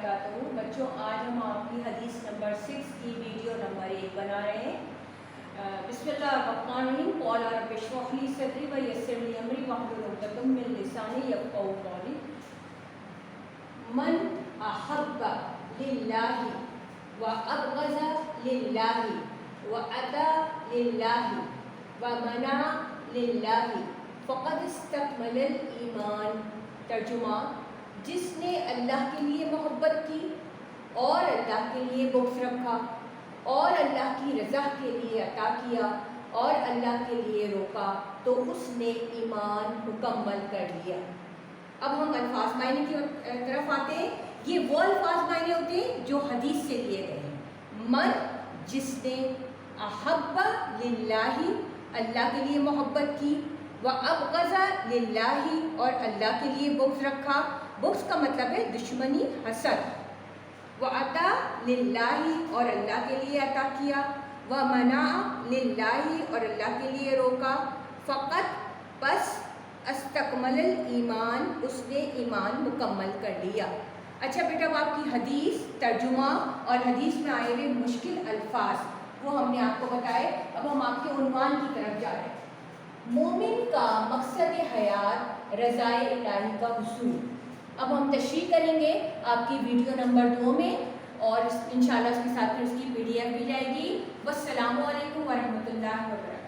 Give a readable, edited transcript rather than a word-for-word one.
وبرکاتہ۔ بچوں آج ہم آپ کی حدیث نمبر 6 کی ویڈیو نمبر 1 بنا رہے ہیں۔ بسم اللہ الرحمن الرحیم۔ قال رب اشرح لي صدري ويسر لي امري واحلل عقدة من لساني يفقهوا قولي۔ من احب لله وابغض لله واتى لله ومنع لله فقد استكمل الایمان۔ ترجمہ: جس نے اللہ کے لیے محبت کی اور اللہ کے لیے بغض رکھا اور اللہ کی رضا کے لیے عطا کیا اور اللہ کے لیے روکا تو اس نے ایمان مکمل کر لیا۔ اب ہم الفاظ معنی کی طرف آتے ہیں۔ یہ وہ الفاظ معنی ہوتے ہیں جو حدیث سے لیے گئے ہیں۔ من، جس نے، احب للہ، اللہ کے لیے محبت کی، وابغض للہ، اور اللہ کے لیے بغض رکھا۔ بغض کا مطلب ہے دشمنی، حسد۔ وعطا للہ، اور اللہ کے لیے عطا کیا۔ ومنع للہ، اور اللہ کے لیے روکا۔ فقط، پس، استکمل الایمان، اس نے ایمان مکمل کر لیا۔ اچھا بیٹا، اب آپ کی حدیث، ترجمہ اور حدیث میں آئے ہوئے مشکل الفاظ وہ ہم نے آپ کو بتائے۔ اب ہم آپ کے عنوان کی طرف جا رہے ہیں۔ مومن کا مقصد حیات رضائے الہی کا حصول۔ اب ہم تشریح کریں گے آپ کی ویڈیو نمبر 2 میں، اور انشاءاللہ اس کے ساتھ پھر اس کی PDF بھی جائے گی۔ والسلام علیکم ورحمۃ اللہ وبرکاتہ۔